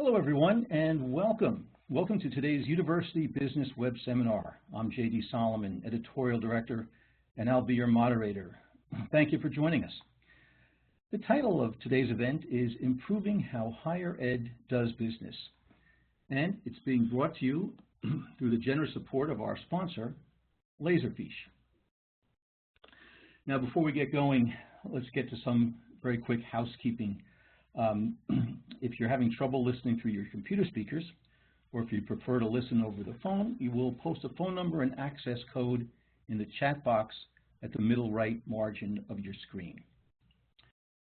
Hello everyone and welcome. Welcome to today's University Business Web Seminar. I'm J.D. Solomon, Editorial Director, and I'll be your moderator. Thank you for joining us. The title of today's event is Improving How Higher Ed Does Business, and it's being brought to you through the generous support of our sponsor, Laserfiche. Now before we get going, let's get to some very quick housekeeping. If you're having trouble listening through your computer speakers, or if you prefer to listen over the phone, you will post a phone number and access code in the chat box at the middle right margin of your screen.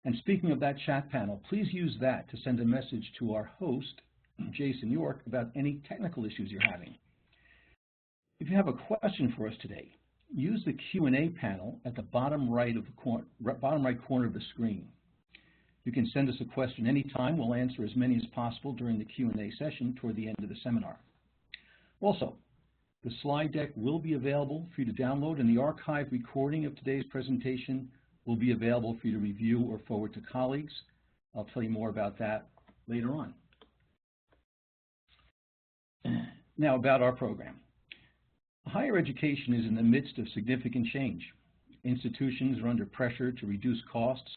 And speaking of that chat panel, please use that to send a message to our host, Jason York, about any technical issues you're having. If you have a question for us today, use the Q&A panel at the bottom right corner of the screen. You can send us a question anytime. We'll answer as many as possible during the Q&A session toward the end of the seminar. Also, the slide deck will be available for you to download, and the archived recording of today's presentation will be available for you to review or forward to colleagues. I'll tell you more about that later on. Now about our program. Higher education is in the midst of significant change. Institutions are under pressure to reduce costs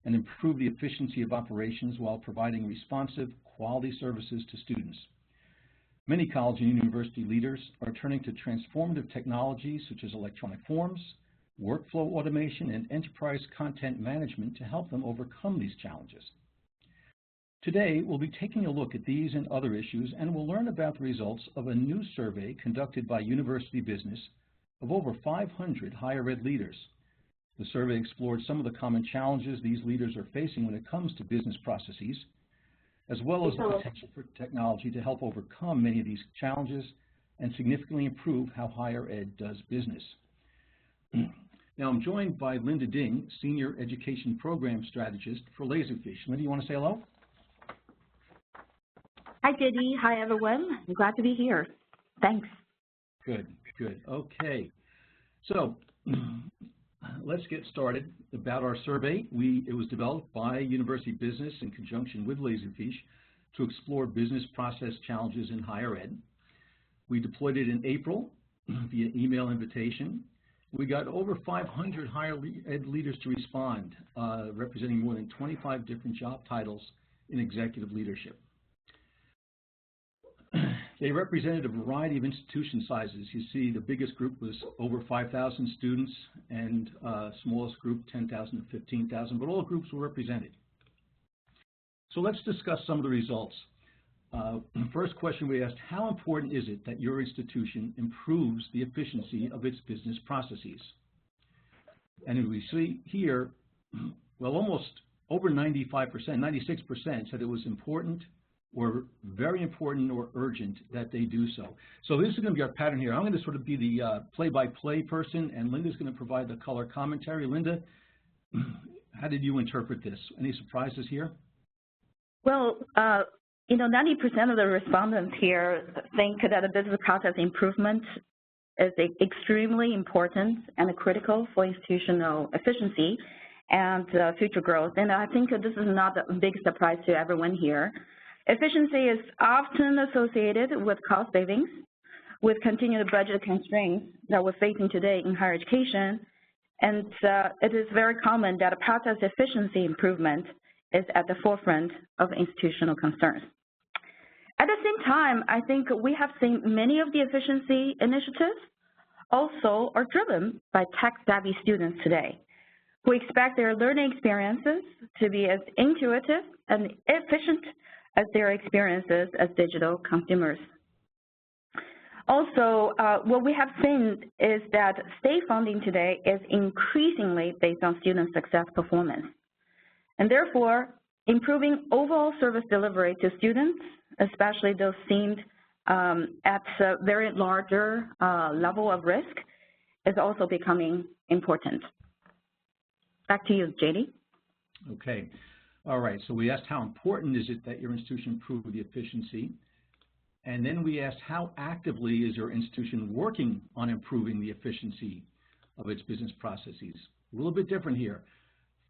and improve the efficiency of operations while providing responsive, quality services to students. Many college and university leaders are turning to transformative technologies such as electronic forms, workflow automation, and enterprise content management to help them overcome these challenges. Today, we'll be taking a look at these and other issues, and we'll learn about the results of a new survey conducted by University Business of over 500 higher ed leaders. The survey explored some of the common challenges these leaders are facing when it comes to business processes, as well as the potential for technology to help overcome many of these challenges and significantly improve how higher ed does business. Now, I'm joined by Linda Ding, Senior Education Program Strategist for Laserfiche. Linda, you want to say hello? Hi, JD. Hi, everyone. I'm glad to be here. Thanks. Good, good. Okay. So, let's get started about our survey. It was developed by University Business in conjunction with Laserfiche to explore business process challenges in higher ed. We deployed it in April via email invitation. We got over 500 higher ed leaders to respond, representing more than 25 different job titles in executive leadership. They represented a variety of institution sizes. You see the biggest group was over 5,000 students, and smallest group 10,000 to 15,000, but all groups were represented. So let's discuss some of the results. First question we asked, how important is it that your institution improves the efficiency of its business processes? And we see here, well, almost over 95%, 96% said it was important or very important or urgent that they do so. So this is going to be our pattern here. I'm going to sort of be the play-by-play person, and Linda's going to provide the color commentary. Linda, how did you interpret this? Any surprises here? Well, 90% of the respondents here think that a business process improvement is extremely important and critical for institutional efficiency and future growth. And I think this is not a big surprise to everyone here. Efficiency is often associated with cost savings, with continued budget constraints that we're facing today in higher education, and it is very common that a process efficiency improvement is at the forefront of institutional concerns. At the same time, I think we have seen many of the efficiency initiatives also are driven by tech-savvy students today, who expect their learning experiences to be as intuitive and efficient as their experiences as digital consumers. Also, what we have seen is that state funding today is increasingly based on student success performance. And therefore, improving overall service delivery to students, especially those seen at a very larger level of risk, is also becoming important. Back to you, JD. Okay. All right, so we asked how important is it that your institution improve the efficiency, and then we asked how actively is your institution working on improving the efficiency of its business processes. A little bit different here.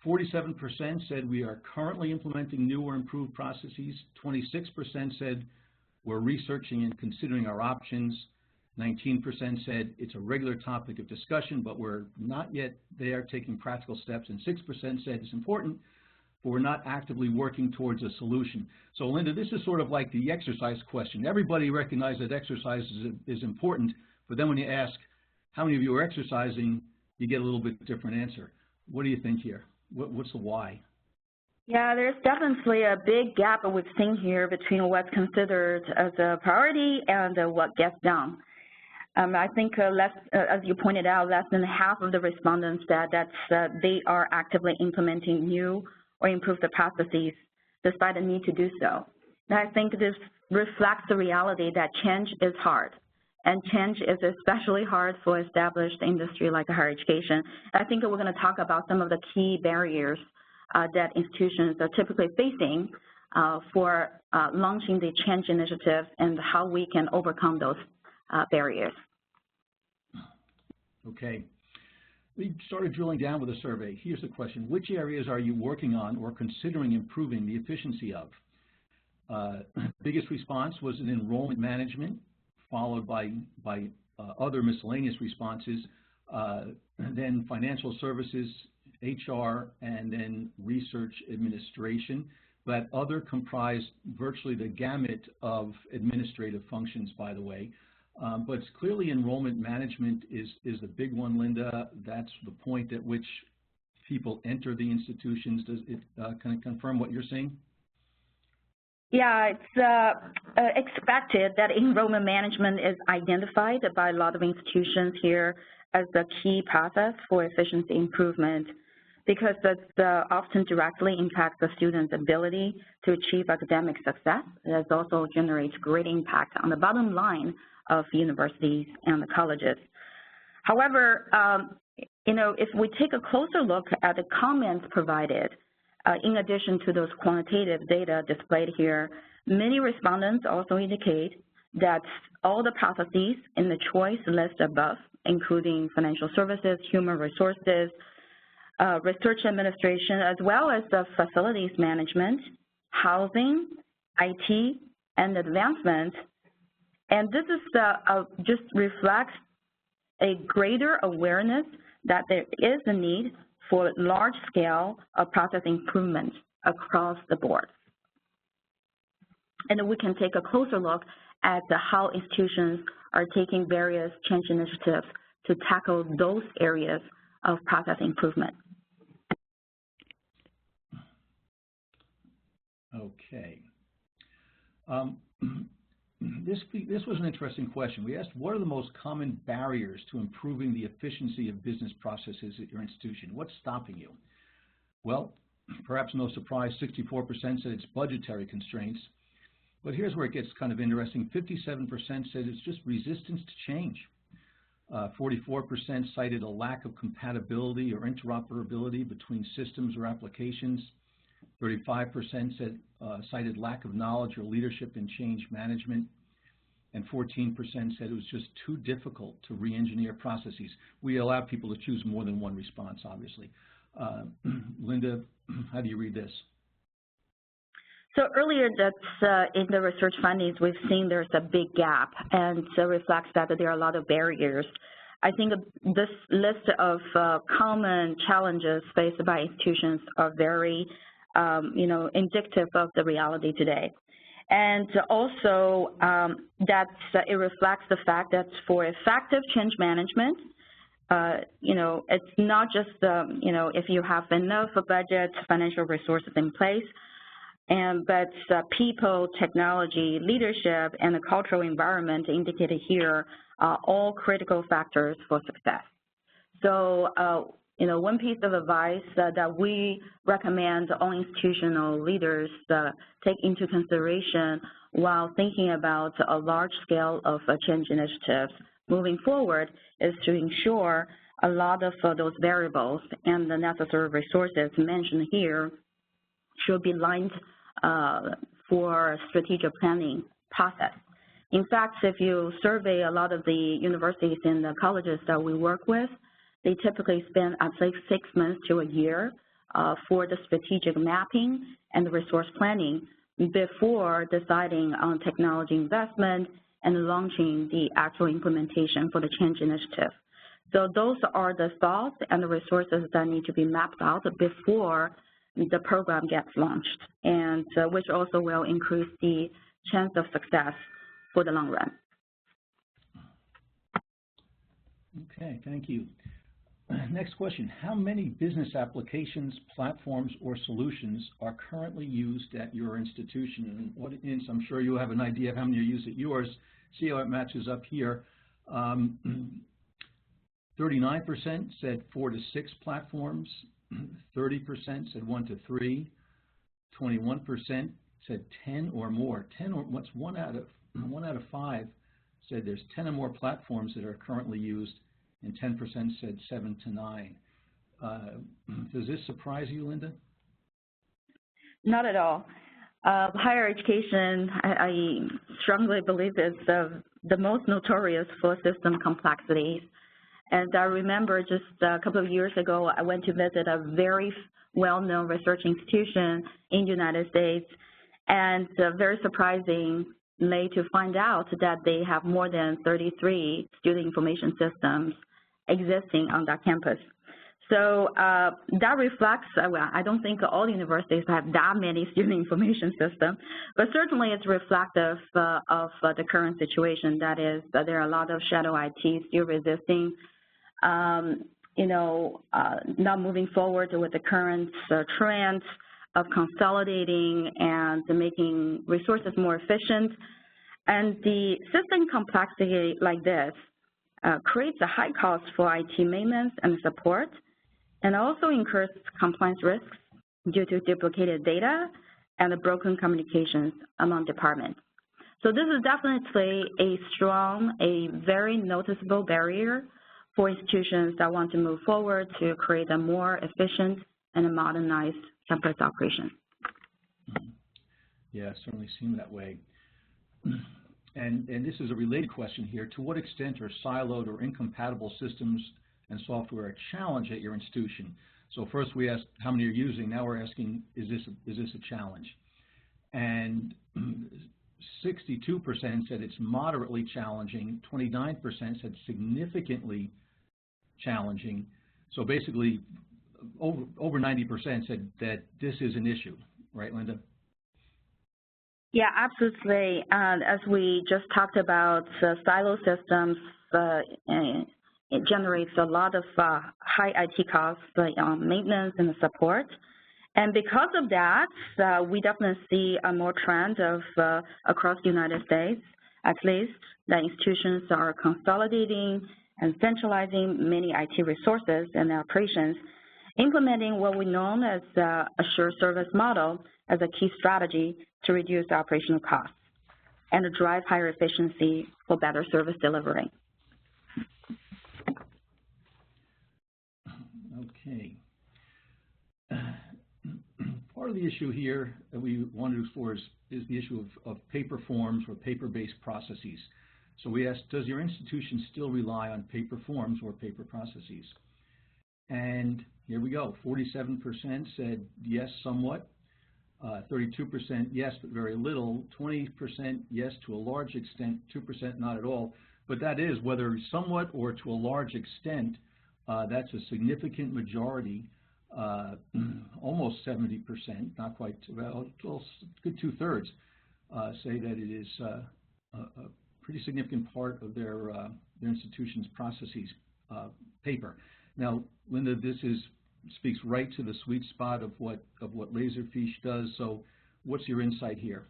47% said we are currently implementing new or improved processes. 26% said we're researching and considering our options. 19% said it's a regular topic of discussion, but we're not yet there taking practical steps. And 6% said it's important, but we're not actively working towards a solution. So, Linda, this is sort of like the exercise question. Everybody recognizes that exercise is important, but then when you ask how many of you are exercising, you get a little bit different answer. What do you think here? What's the why? Yeah, there's definitely a big gap we've seen here between what's considered as a priority and what gets done. I think as you pointed out, less than half of the respondents said that they are actively implementing new or improved processes despite the need to do so. And I think this reflects the reality that change is hard, and change is especially hard for established industry like higher education. I think we're going to talk about some of the key barriers that institutions are typically facing for launching the change initiative and how we can overcome those barriers. Okay. We started drilling down with a survey. Here's the question. Which areas are you working on or considering improving the efficiency of? Biggest response was in enrollment management, followed by other miscellaneous responses, then financial services, HR, and then research administration. But other comprised virtually the gamut of administrative functions, by the way. But it's clearly enrollment management is the big one, Linda. That's the point at which people enter the institutions. Does it kind of confirm what you're seeing? Yeah, it's expected that enrollment management is identified by a lot of institutions here as the key process for efficiency improvement, because that often directly impacts the student's ability to achieve academic success. It also generates great impact on the bottom line of universities and the colleges. However, if we take a closer look at the comments provided, in addition to those quantitative data displayed here, many respondents also indicate that all the processes in the choice list above, including financial services, human resources, research administration, as well as the facilities management, housing, IT, and advancement. And this is just reflects a greater awareness that there is a need for large-scale process improvement across the board. And we can take a closer look at how institutions are taking various change initiatives to tackle those areas of process improvement. Okay. This was an interesting question. We asked, what are the most common barriers to improving the efficiency of business processes at your institution? What's stopping you? Well, perhaps no surprise, 64% said it's budgetary constraints. But here's where it gets kind of interesting. 57% said it's just resistance to change. 44% cited a lack of compatibility or interoperability between systems or applications. 35% cited lack of knowledge or leadership in change management, and 14% said it was just too difficult to re-engineer processes. We allow people to choose more than one response, obviously. Linda, how do you read this? So earlier, that's in the research findings, we've seen there's a big gap, and so reflects that there are a lot of barriers. I think this list of common challenges faced by institutions are very indicative of the reality today. And also, it reflects the fact that for effective change management, it's not just, if you have enough budget, financial resources in place, but people, technology, leadership, and the cultural environment indicated here are all critical factors for success. So, one piece of advice that we recommend all institutional leaders take into consideration while thinking about a large scale of change initiatives moving forward is to ensure a lot of those variables and the necessary resources mentioned here should be lined for strategic planning process. In fact, if you survey a lot of the universities and the colleges that we work with, they typically spend at least 6 months to a year for the strategic mapping and the resource planning before deciding on technology investment and launching the actual implementation for the change initiative. So those are the thoughts and the resources that need to be mapped out before the program gets launched, and which also will increase the chance of success for the long run. Okay, thank you. Next question, how many business applications, platforms, or solutions are currently used at your institution? And what it is, I'm sure you have an idea of how many are used at yours. See how it matches up here. 39% said 4 to 6 platforms, 30% said 1 to 3, 21% said 10 or more. 10 or what's one out of 5 said there's 10 or more platforms that are currently used, and 10% said 7 to 9. Does this surprise you, Linda? Not at all. Higher education, I strongly believe, is the most notorious for system complexities. And I remember just a couple of years ago, I went to visit a very well-known research institution in the United States, and very surprisingly to find out that they have more than 33 student information systems existing on that campus. So that reflects, well, I don't think all universities have that many student information systems, but certainly it's reflective of the current situation. That is, that there are a lot of shadow IT still resisting, not moving forward with the current trends of consolidating and making resources more efficient. And the system complexity like this creates a high cost for IT maintenance and support, and also incurs compliance risks due to duplicated data and the broken communications among departments. So this is definitely a very noticeable barrier for institutions that want to move forward to create a more efficient and a modernized campus operation. Yeah, it certainly seemed that way. And this is a related question here. To what extent are siloed or incompatible systems and software a challenge at your institution? So first we asked how many are using. Now we're asking, is this a challenge? And 62% said it's moderately challenging. 29% said significantly challenging. So basically, over 90% said that this is an issue, right, Linda? Yeah, absolutely. As we just talked about, silo systems, it generates a lot of high IT costs on maintenance and support. And because of that, we definitely see a more trend of across the United States, at least, that institutions are consolidating and centralizing many IT resources and operations, implementing what we know as a shared service model as a key strategy to reduce operational costs and to drive higher efficiency for better service delivery. Okay. Part of the issue here that we wanted to explore is the issue of paper forms or paper-based processes. So we asked, does your institution still rely on paper forms or paper processes? And here we go. 47% said yes, somewhat. 32% yes, but very little. 20% yes to a large extent. 2% not at all. But that is, whether somewhat or to a large extent, that's a significant majority. Almost 70%, not quite, well, good 2/3 say that it is a pretty significant part of their institution's processes, paper. Now, Linda, this speaks right to the sweet spot of what Laserfiche does. So, what's your insight here?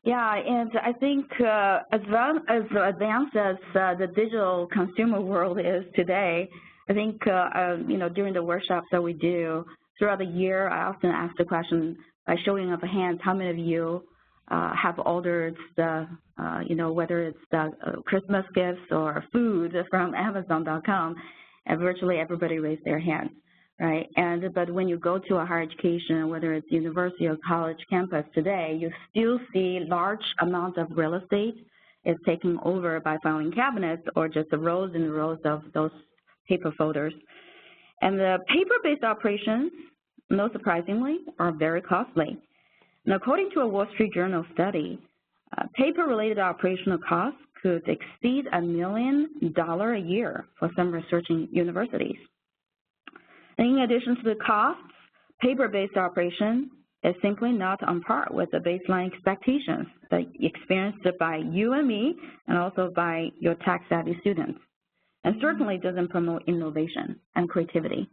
Yeah, and I think as advanced as the digital consumer world is today, I think, during the workshops that we do throughout the year, I often ask the question by showing of hands, how many of you have ordered whether it's the Christmas gifts or food from Amazon.com, and virtually everybody raised their hands, right? But when you go to a higher education, whether it's university or college campus today, you still see large amounts of real estate is taken over by filing cabinets or just the rows and rows of those paper folders. And the paper-based operations, no surprisingly, are very costly. And according to a Wall Street Journal study, paper-related operational costs could exceed $1 million a year for some researching universities. And in addition to the costs, paper-based operation is simply not on par with the baseline expectations that experienced by you and me, and also by your tech-savvy students, and certainly doesn't promote innovation and creativity.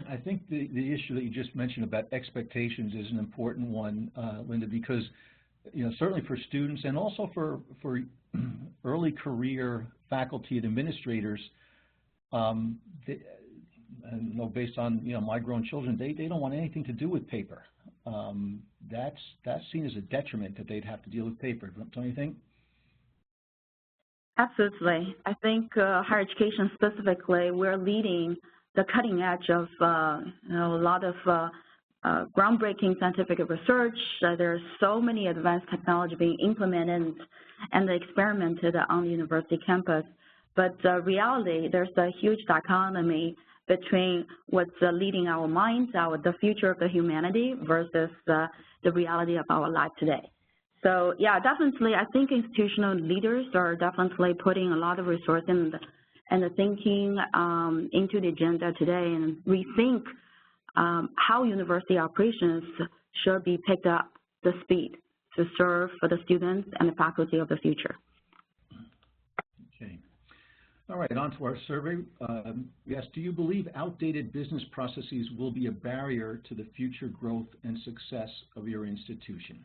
I think the issue that you just mentioned about expectations is an important one, Linda, because certainly for students and also for early career faculty and administrators, based on my grown children, they don't want anything to do with paper. That's seen as a detriment that they'd have to deal with paper. Don't you think? Absolutely. I think higher education specifically, we're leading the cutting edge of a lot of groundbreaking scientific research. There's so many advanced technology being implemented and experimented on the university campus. But reality, there's a huge dichotomy between what's leading our minds, the future of the humanity, versus the reality of our life today. So yeah, definitely, I think institutional leaders are definitely putting a lot of resources and the thinking into the agenda today, and rethink how university operations should be picked up the speed to serve for the students and the faculty of the future. Okay. All right, on to our survey. Yes, do you believe outdated business processes will be a barrier to the future growth and success of your institution?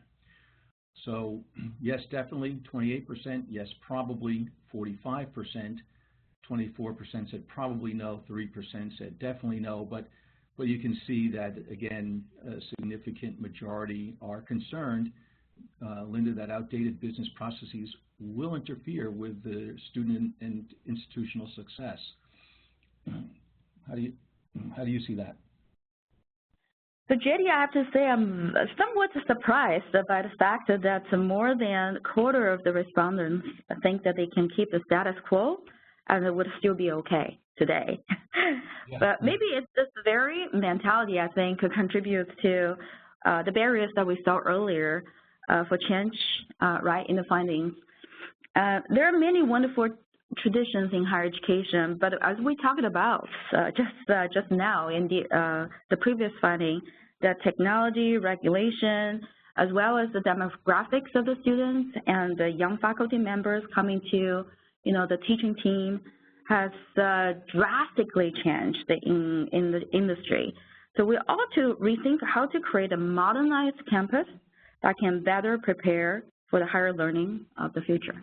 So yes, definitely, 28%, yes, probably, 45%, 24% said probably no, 3% said definitely no, but you can see that, again, a significant majority are concerned, Linda, that outdated business processes will interfere with the student and institutional success. How do you see that? So, JD, I have to say I'm somewhat surprised by the fact that more than a quarter of the respondents think that they can keep the status quo and it would still be okay today. Yeah. But maybe it's this very mentality, I think, contributes to the barriers that we saw earlier for change, right, in the findings. There are many wonderful traditions in higher education, but as we talked about just now in the previous finding, that technology, regulation, as well as the demographics of the students and the young faculty members coming to, the teaching team has drastically changed in the industry. So we ought to rethink how to create a modernized campus that can better prepare for the higher learning of the future.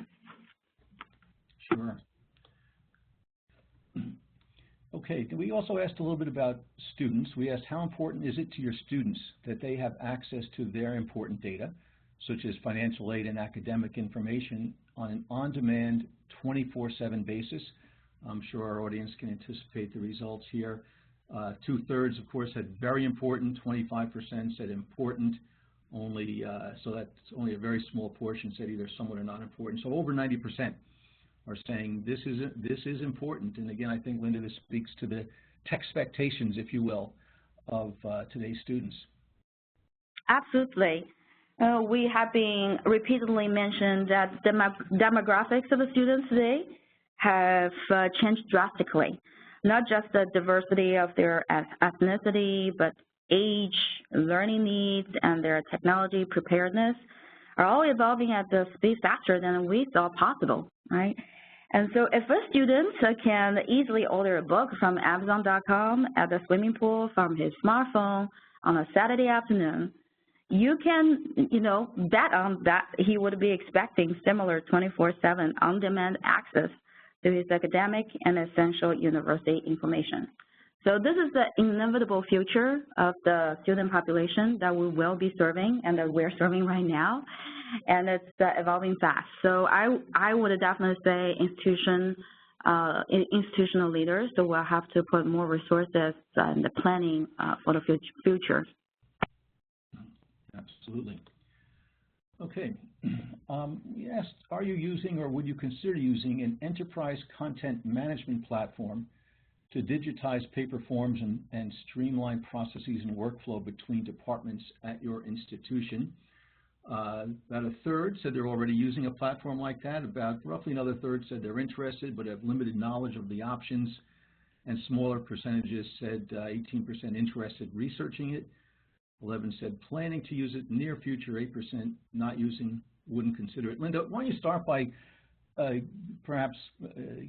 Sure. Okay, we also asked a little bit about students. We asked how important is it to your students that they have access to their important data, such as financial aid and academic information, on an on-demand 24/7 basis. I'm sure our audience can anticipate the results here. 2/3, of course, said very important, 25% said important, so that's only a very small portion said either somewhat or not important. So over 90% are saying this is important. And again, I think, Linda, this speaks to the expectations, if you will, of today's students. Absolutely. We have been repeatedly mentioned that the demographics of the students today have changed drastically. Not just the diversity of their ethnicity, but age, learning needs, and their technology preparedness are all evolving at the speed faster than we thought possible, right? And so if a student can easily order a book from Amazon.com at the swimming pool from his smartphone on a Saturday afternoon, you can, bet on that he would be expecting similar 24/7 on-demand access to his academic and essential university information. So this is the inevitable future of the student population that we will be serving and that we're serving right now, and it's evolving fast. So I would definitely say institutional leaders will have to put more resources in the planning for the future. Absolutely. Okay. We asked, are you using or would you consider using an enterprise content management platform to digitize paper forms and streamline processes and workflow between departments at your institution? About a third said they're already using a platform like that. About roughly another third said they're interested but have limited knowledge of the options. And smaller percentages said 18% interested researching it. 11 said planning to use it in the near future. 8% not using, wouldn't consider it. Linda, why don't you start by perhaps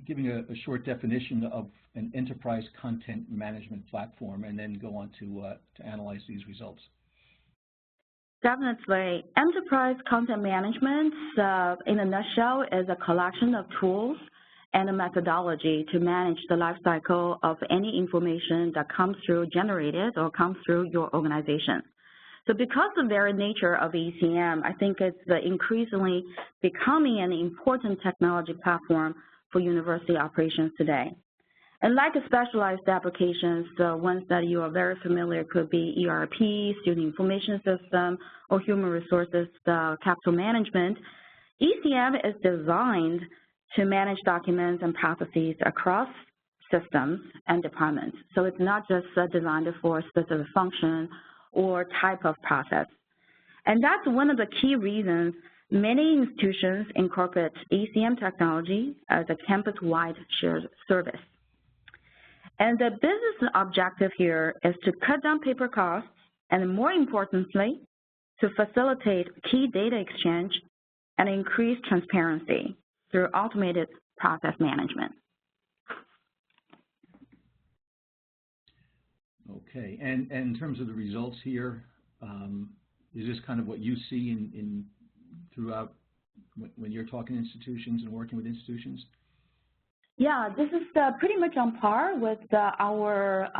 giving a short definition of an enterprise content management platform, and then go on to analyze these results. Definitely. Enterprise content management, in a nutshell, is a collection of tools and a methodology to manage the life cycle of any information that comes through, generated, or comes through your organization. So because of the very nature of ECM, I think it's increasingly becoming an important technology platform for university operations today. And like specialized applications, the ones that you are very familiar could be ERP, student information system, or human resources capital management. ECM is designed to manage documents and processes across systems and departments. So it's not just designed for a specific function or type of process. And that's one of the key reasons many institutions incorporate ECM technology as a campus-wide shared service. And the business objective here is to cut down paper costs and, more importantly, to facilitate key data exchange and increase transparency through automated process management. Okay, and in terms of the results here, is this kind of what you see throughout when you're talking to institutions and working with institutions? Yeah, this is pretty much on par with our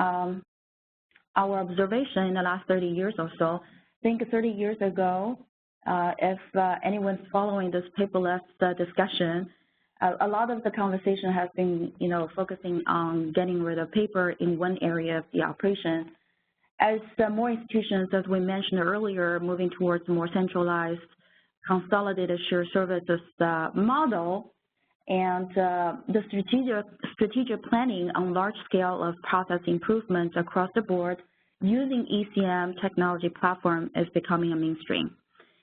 observation in the last 30 years or so. I think 30 years ago, if anyone's following this paperless discussion, a lot of the conversation has been, focusing on getting rid of paper in one area of the operation. As more institutions, as we mentioned earlier, moving towards more centralized, consolidated shared services model, and the strategic planning on large scale of process improvements across the board using ECM technology platform is becoming a mainstream.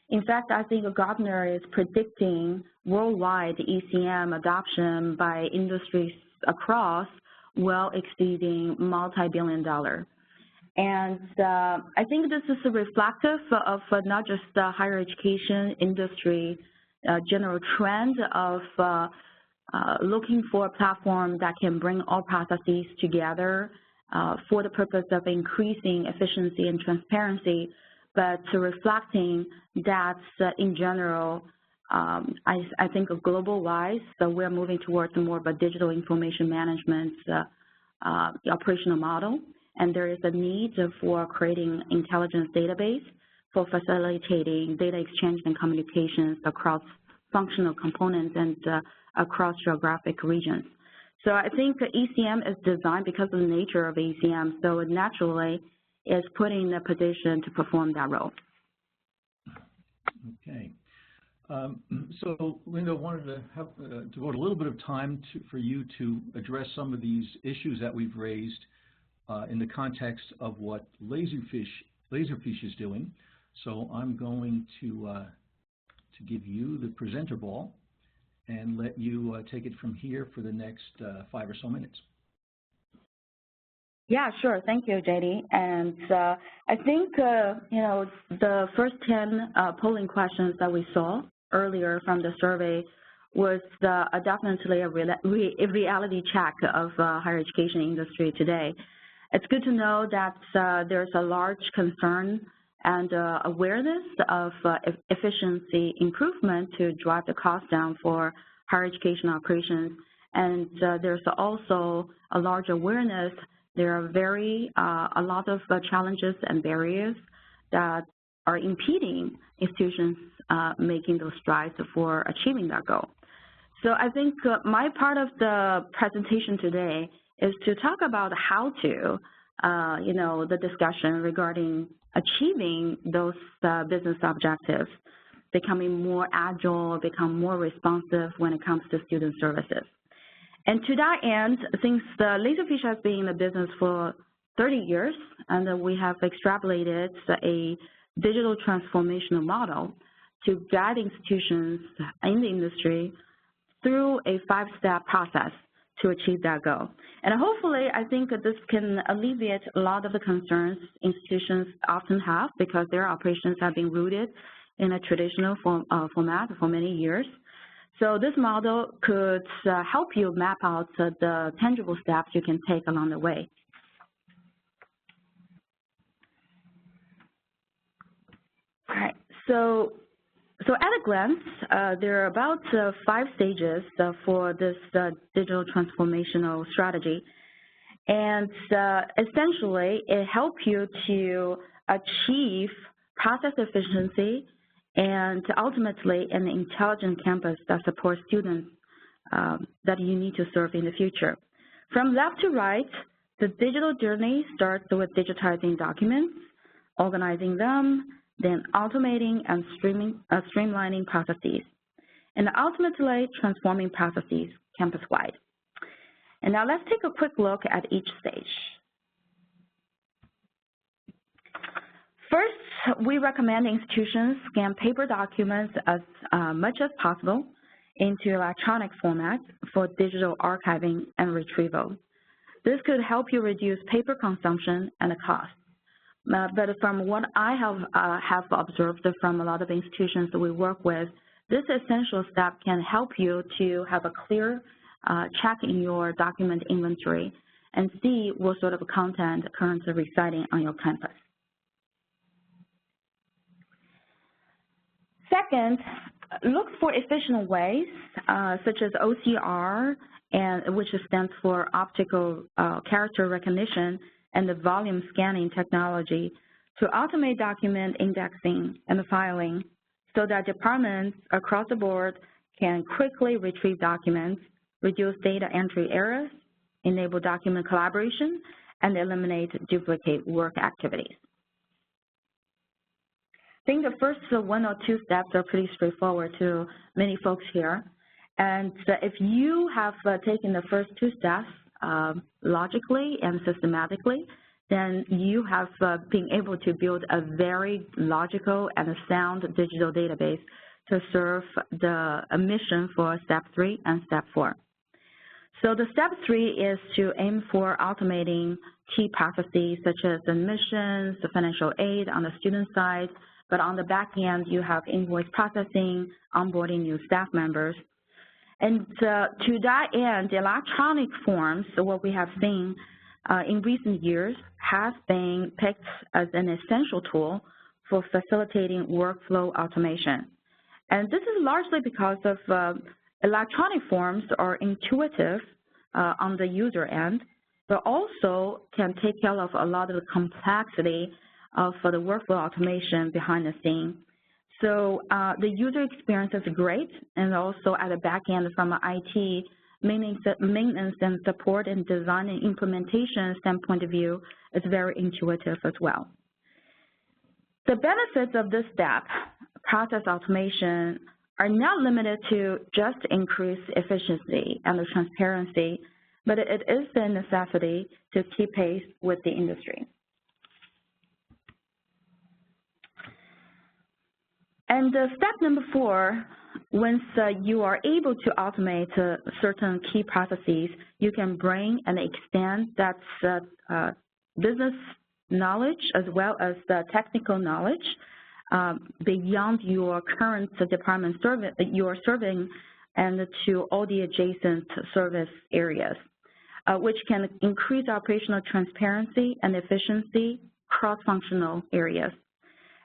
In fact, I think Gartner is predicting worldwide ECM adoption by industries across well exceeding multi-billion-dollar. And I think this is reflective of not just the higher education industry general trend of looking for a platform that can bring all processes together for the purpose of increasing efficiency and transparency, but reflecting that in general, I think global-wise, so we're moving towards more of a digital information management operational model, and there is a need for creating intelligence database for facilitating data exchange and communications across functional components and across geographic regions. So I think ECM is designed because of the nature of ECM, so it naturally is put in a position to perform that role. Okay. So, Linda, wanted to devote a little bit of time for you to address some of these issues that we've raised in the context of what Laserfiche is doing. So I'm going to give you the presenter ball and let you take it from here for the next 5 or so minutes. Yeah, sure. Thank you, JD. And I think, the first 10 polling questions that we saw earlier from the survey was definitely a reality check of higher education industry today. It's good to know that there's a large concern and awareness of efficiency improvement to drive the cost down for higher education operations. And there's also a large awareness. There are a lot of challenges and barriers that are impeding institutions making those strides for achieving that goal. So I think my part of the presentation today is to talk about how to, the discussion regarding achieving those business objectives. becoming more agile, become more responsive when it comes to student services. And to that end, since Laserfiche has been in the business for 30 years, and we have extrapolated a digital transformational model to guide institutions in the industry through a 5-step process to achieve that goal. And hopefully, I think that this can alleviate a lot of the concerns institutions often have because their operations have been rooted in a traditional format for many years. So this model could help you map out the tangible steps you can take along the way. All right, so at a glance, there are about 5 stages for this digital transformational strategy. And essentially, it helps you to achieve process efficiency and ultimately an intelligent campus that supports students that you need to serve in the future. From left to right, the digital journey starts with digitizing documents, organizing them, then automating and streamlining processes, and ultimately transforming processes campus-wide. And now let's take a quick look at each stage. First, we recommend institutions scan paper documents as much as possible into electronic format for digital archiving and retrieval. This could help you reduce paper consumption and the cost. But from what I have observed from a lot of institutions that we work with, this essential step can help you to have a clear check in your document inventory and see what sort of content currently residing on your campus. Second, look for efficient ways, such as OCR, which stands for optical character recognition, and the volume scanning technology to automate document indexing and filing so that departments across the board can quickly retrieve documents, reduce data entry errors, enable document collaboration, and eliminate duplicate work activities. I think the first 1 or 2 steps are pretty straightforward to many folks here. And if you have taken the first 2 steps logically and systematically, then you have been able to build a very logical and a sound digital database to serve the mission for step 3 and step 4. So the step 3 is to aim for automating key processes such as admissions, the financial aid on the student side, but on the back end, you have invoice processing, onboarding new staff members. And to that end, the electronic forms, so what we have seen in recent years, has been picked as an essential tool for facilitating workflow automation. And this is largely because of electronic forms are intuitive on the user end, but also can take care of a lot of the complexity of the workflow automation behind the scene. So the user experience is great, and also at the back end from an IT maintenance and support and design and implementation standpoint of view is very intuitive as well. The benefits of this step, process automation, are not limited to just increase efficiency and the transparency, but it is a necessity to keep pace with the industry. And step number 4, once you are able to automate certain key processes, you can bring and extend that business knowledge as well as the technical knowledge beyond your current department you are serving and to all the adjacent service areas, which can increase operational transparency and efficiency cross-functional areas,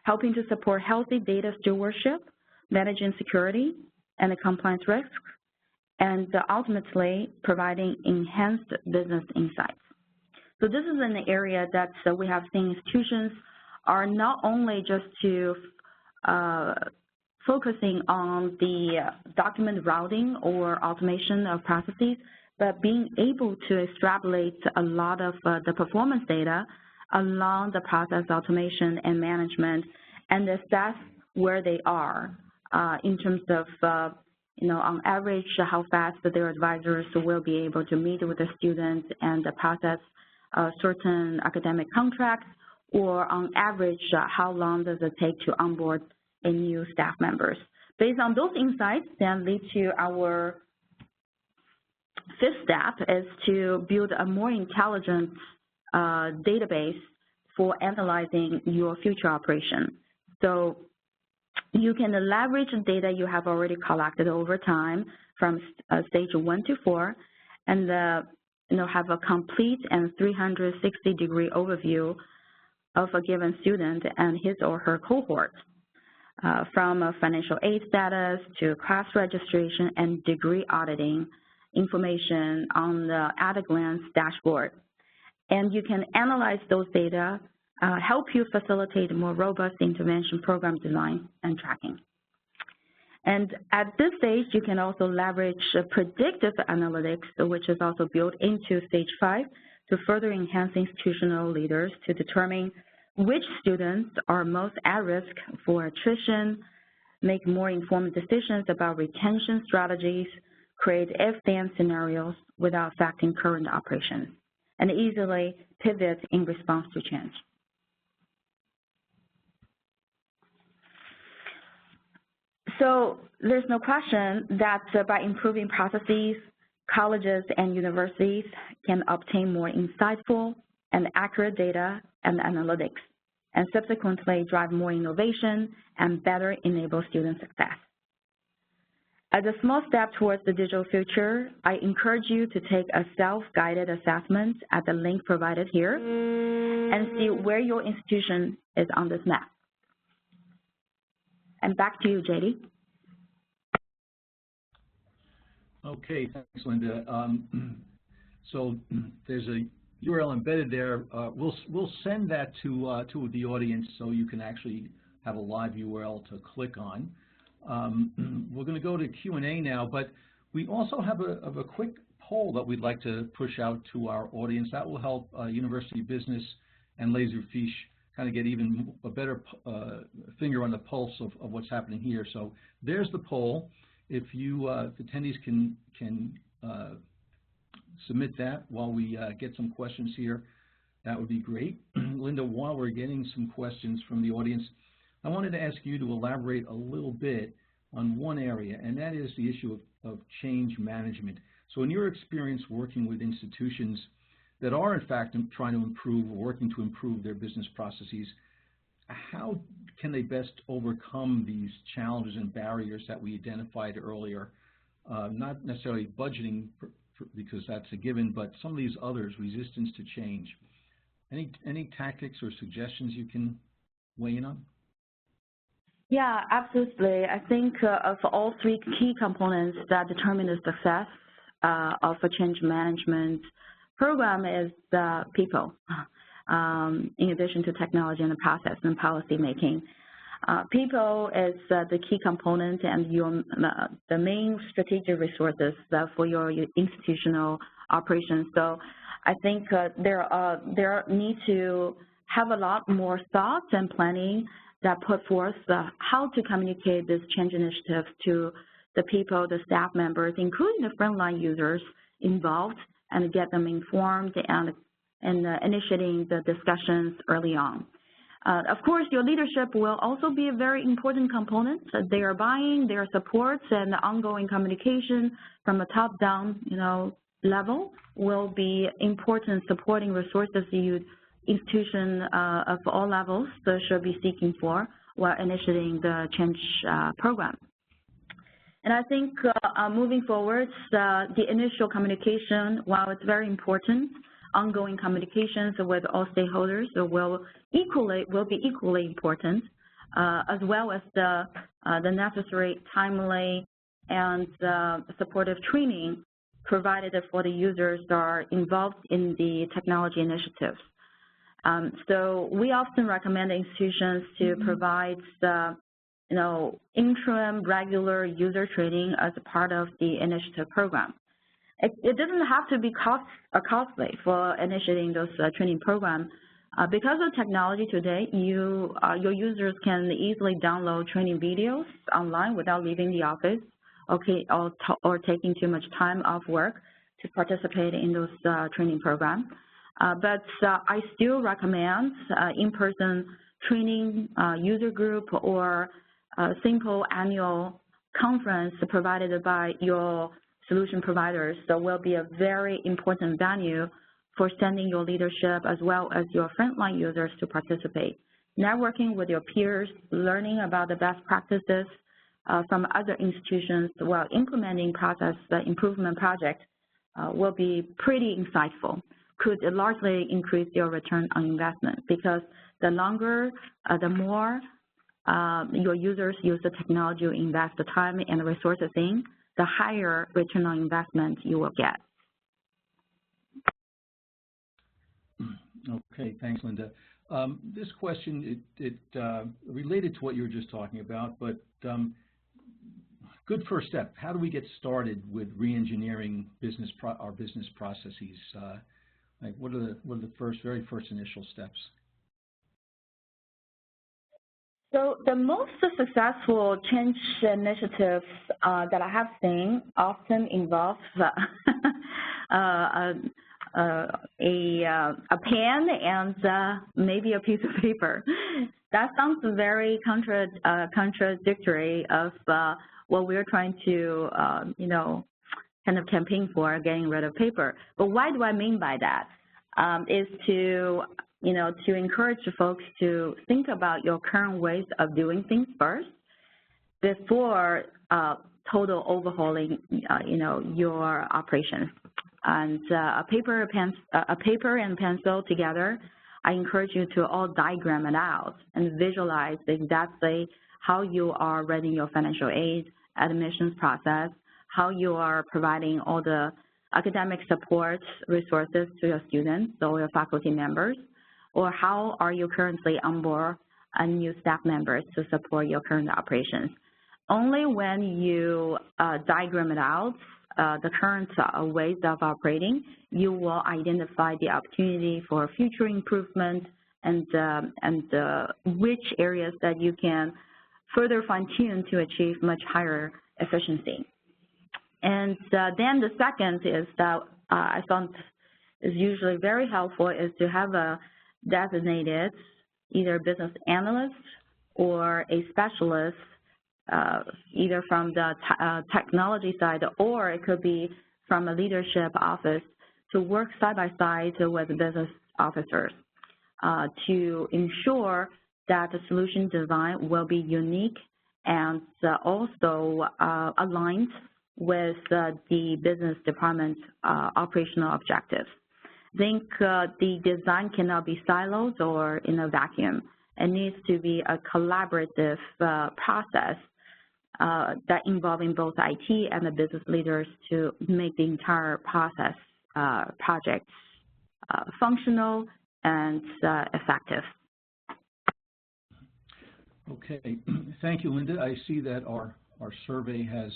helping to support healthy data stewardship, managing security and the compliance risks, and ultimately providing enhanced business insights. So this is an area that we have seen institutions are not only just to focusing on the document routing or automation of processes, but being able to extrapolate a lot of the performance data along the process automation and management and assess where they are in terms of, on average, how fast their advisors will be able to meet with the students and process certain academic contracts, or on average, how long does it take to onboard a new staff members. Based on those insights, then lead to our fifth step is to build a more intelligent database for analyzing your future operation. So you can leverage the data you have already collected over time from stage 1 to 4, and have a complete and 360-degree overview of a given student and his or her cohort, from financial aid status to class registration and degree auditing information on the at-a-glance dashboard. And you can analyze those data, help you facilitate a more robust intervention program design and tracking. And at this stage, you can also leverage predictive analytics, which is also built into stage 5, to further enhance institutional leaders to determine which students are most at risk for attrition, make more informed decisions about retention strategies, create if-then scenarios without affecting current operations, and easily pivot in response to change. So there's no question that by improving processes, colleges and universities can obtain more insightful and accurate data and analytics, and subsequently drive more innovation and better enable student success. As a small step towards the digital future, I encourage you to take a self-guided assessment at the link provided here and see where your institution is on this map. And back to you, JD. Okay, thanks, Linda. So there's a URL embedded there. We'll send that to the audience so you can actually have a live URL to click on. We're going to go to Q&A now, but we also have a quick poll that we'd like to push out to our audience. That will help University Business and Laserfiche kind of get even a better finger on the pulse of what's happening here. So there's the poll. If you attendees can submit that while we get some questions here, that would be great. Linda, while we're getting some questions from the audience, I wanted to ask you to elaborate a little bit on one area, and that is the issue of change management. So in your experience working with institutions that are in fact trying to improve or working to improve their business processes, how can they best overcome these challenges and barriers that we identified earlier? Not necessarily budgeting, because that's a given, but some of these others, resistance to change. Any tactics or suggestions you can weigh in on? Yeah, absolutely. I think of all three key components that determine the success of a change management program is people, in addition to technology and the process and policy making. People is the key component and the main strategic resources for your institutional operations. So I think there need to have a lot more thoughts and planning that put forth how to communicate this change initiative to the people, the staff members, including the frontline users involved, and get them informed and initiating the discussions early on. Of course, your leadership will also be a very important component. Their buy-in, their support, and the ongoing communication from a top-down, level will be important supporting resources the institution of all levels should be seeking for while initiating the change program. And I think moving forward, the initial communication, while it's very important, ongoing communications with all stakeholders will be equally important, as well as the necessary timely and supportive training provided for the users that are involved in the technology initiatives. So we often recommend institutions to provide interim regular user training as a part of the initiative program. It doesn't have to be costly for initiating those training programs. Because of technology today, your users can easily download training videos online without leaving the office, or taking too much time off work to participate in those training programs. But I still recommend in-person training, user group, or a simple annual conference provided by your solution providers. So will be a very important venue for sending your leadership as well as your frontline users to participate. Networking with your peers, learning about the best practices from other institutions while implementing process improvement projects will be pretty insightful. Could largely increase your return on investment, because the longer, the more your users use the technology you invest the time and resources in, the higher return on investment you will get. Okay, thanks, Linda. This question, it related to what you were just talking about, but good first step. How do we get started with re-engineering our business processes? Like what are the very first initial steps? So the most successful change initiatives that I have seen often involve a pen and maybe a piece of paper. That sounds very contradictory of what we're trying to, kind of campaign for, getting rid of paper. But why do I mean by that? Is to encourage folks to think about your current ways of doing things first before total overhauling, your operations. And a paper and pencil together, I encourage you to all diagram it out and visualize exactly how you are running your financial aid, admissions process, how you are providing all the academic support resources to your students or your faculty members, or how are you currently onboard new staff members to support your current operations. Only when you diagram it out, the current ways of operating, you will identify the opportunity for future improvement and which areas that you can further fine-tune to achieve much higher efficiency. And then the second is that I found is usually very helpful is to have a designated either business analyst or a specialist, either from the technology side, or it could be from a leadership office, to work side by side with business officers to ensure that the solution design will be unique and also aligned with the business department's operational objectives. I think the design cannot be siloed or in a vacuum. It needs to be a collaborative process that involving both IT and the business leaders to make the entire process project functional and effective. Okay, thank you, Linda. I see that our survey has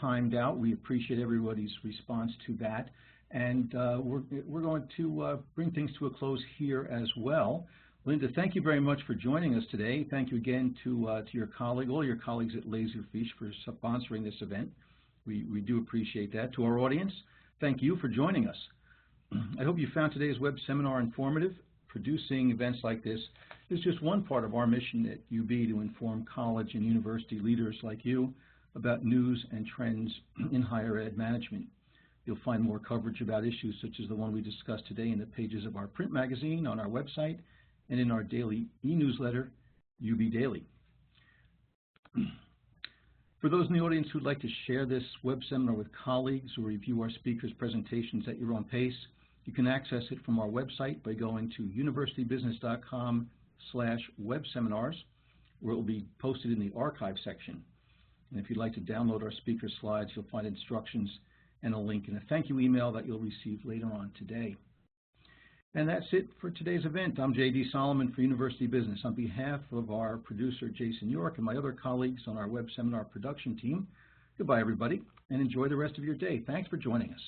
timed out. We appreciate everybody's response to that. And we're going to bring things to a close here as well. Linda, thank you very much for joining us today. Thank you again to your colleague, all your colleagues at Laserfiche for sponsoring this event. We do appreciate that. To our audience, thank you for joining us. I hope you found today's web seminar informative. Producing events like this is just one part of our mission at UB to inform college and university leaders like you about news and trends in higher ed management. You'll find more coverage about issues such as the one we discussed today in the pages of our print magazine, on our website, and in our daily e-newsletter, UB Daily. For those in the audience who'd like to share this web seminar with colleagues or review our speakers' presentations at your own pace, you can access it from our website by going to universitybusiness.com/webseminars, where it will be posted in the archive section. And if you'd like to download our speaker slides, you'll find instructions and a link in a thank you email that you'll receive later on today. And that's it for today's event. I'm J.D. Solomon for University Business. On behalf of our producer, Jason York, and my other colleagues on our web seminar production team, goodbye, everybody, and enjoy the rest of your day. Thanks for joining us.